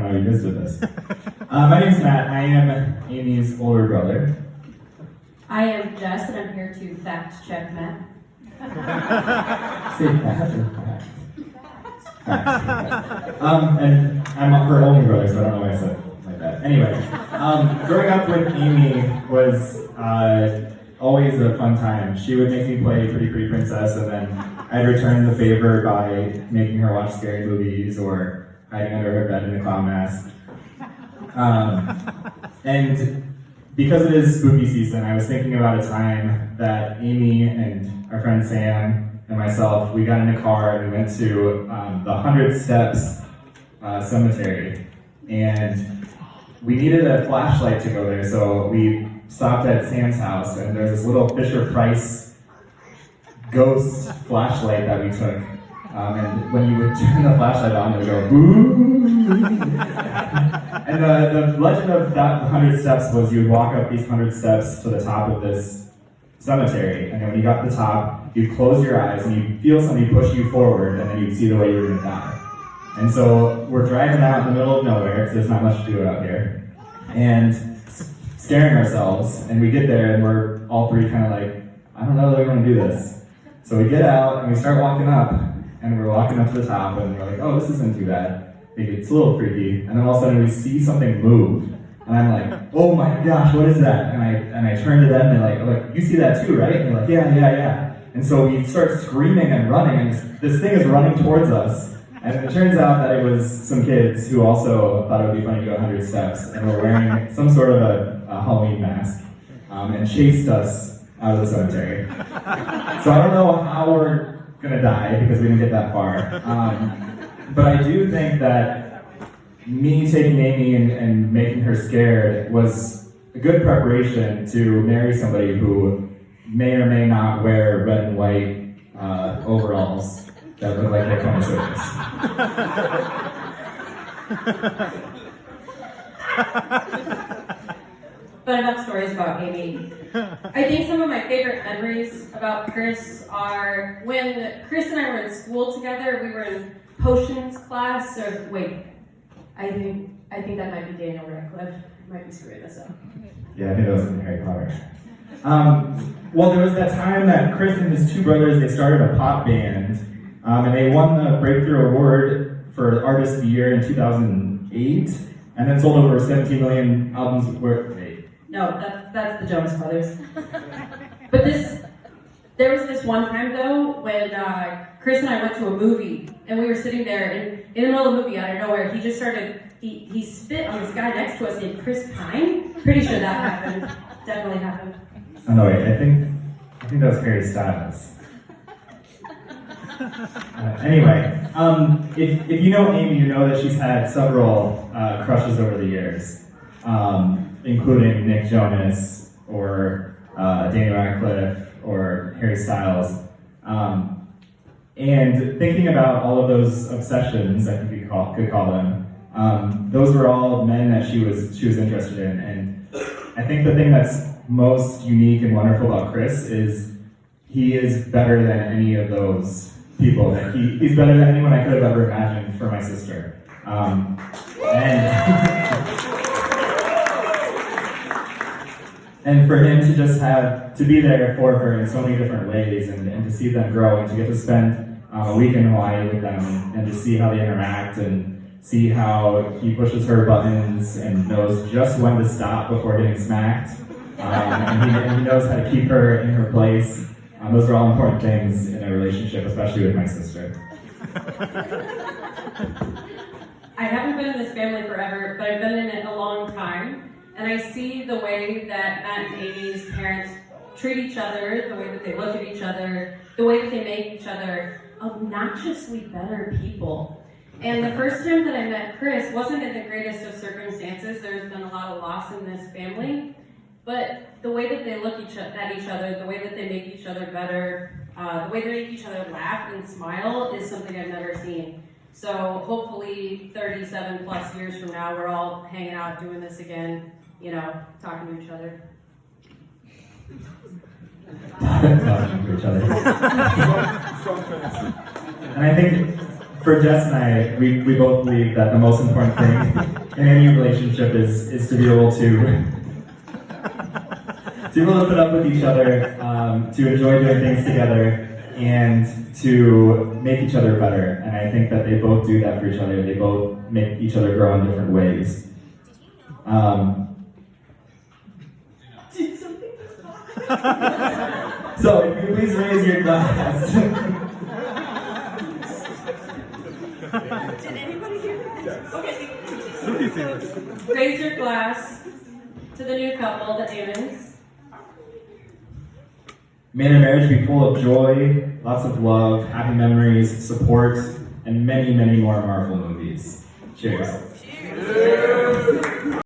how you visited this. My name's Matt. I am Amy's older brother. I am Jess, and I'm here to fact check Matt. Say fact or fact? Fact. And I'm her only brother, so I don't know why I said it like that. Anyway, growing up with Amy was always a fun time. She would make me play Pretty Pretty Princess, and then I'd return the favor by making her watch scary movies or hiding under her bed in a clown mask. And because it is spooky season, I was thinking about a time that Amy and our friend Sam and myself, we got in a car and we went to the 100 Steps Cemetery. And we needed a flashlight to go there, so we stopped at Sam's house, and there's this little Fisher-Price ghost flashlight that we took. And when you would turn the flashlight on, it would go, boo! And the legend of that 100 steps was you would walk up these 100 steps to the top of this cemetery, and then when you got to the top, you'd close your eyes and you'd feel somebody push you forward, and then you'd see the way you were going to die. And so we're driving out in the middle of nowhere, because there's not much to do out here, and scaring ourselves, and we get there and we're all three kind of like, I don't know that we want to do this. So we get out and we start walking up, and we're walking up to the top, and we're like, oh, this isn't too bad. It's a little freaky, and then all of a sudden we see something move, and I'm like, oh my gosh, what is that? And I turn to them, and they're like, you see that too, right? And they're like, yeah. And so we start screaming and running, and this thing is running towards us, and it turns out that it was some kids who also thought it would be funny to go 100 steps, and were wearing some sort of a Halloween mask, and chased us out of the cemetery. So I don't know how we're gonna die, because we didn't get that far. But I do think that me taking Amy and making her scared was a good preparation to marry somebody who may or may not wear red and white overalls that look like they're from a circus. But enough stories about Amy. I think some of my favorite memories about Chris are when Chris and I were in school together. We were in potions class, or wait, I think that might be Daniel Radcliffe. I might be screwing this up. Yeah, I think that was in Harry Potter. Well, there was that time that Chris and his two brothers, they started a pop band, and they won the Breakthrough Award for Artist of the Year in 2008, and then sold over 17 million albums worth. No, that's the Jonas Brothers. But there was this one time though when Chris and I went to a movie, and we were sitting there, and in the middle of the movie, out of nowhere, he just started, he spit on this guy next to us named Chris Pine. Pretty sure that happened. Definitely happened. Oh no, wait, I think that was Harry Styles. Anyway, if you know Amy, you know that she's had several crushes over the years, including Nick Jonas, or Daniel Radcliffe, or Harry Styles. And thinking about all of those obsessions, I think we could call them, those were all men that she was interested in. And I think the thing that's most unique and wonderful about Chris is he is better than any of those people. He's better than anyone I could have ever imagined for my sister. And for him to just to be there for her in so many different ways, and to see them grow, and to get to spend a week in Hawaii with them, and to see how they interact, and see how he pushes her buttons and knows just when to stop before getting smacked, and he knows how to keep her in her place. Those are all important things in a relationship, especially with my sister. I haven't been in this family forever, but I've been in it a long time. And I see the way that Matt and Amy's parents treat each other, the way that they look at each other, the way that they make each other obnoxiously better people. And the first time that I met Chris wasn't in the greatest of circumstances. There's been a lot of loss in this family. But the way that they look at each other, the way that they make each other better, the way they make each other laugh and smile is something I've never seen. So hopefully 37 plus years from now, we're all hanging out doing this again, talking to each other. Talking to each other. And I think for Jess and I, we both believe that the most important thing in any relationship is to be able to put up with each other, to enjoy doing things together, and to make each other better. And I think that they both do that for each other. They both make each other grow in different ways. So if you please raise your glass. Did anybody hear that? Okay. Raise your glass to the new couple, the Ehmans. May their marriage be full of joy, lots of love, happy memories, support, and many, many more Marvel movies. Cheers. Cheers.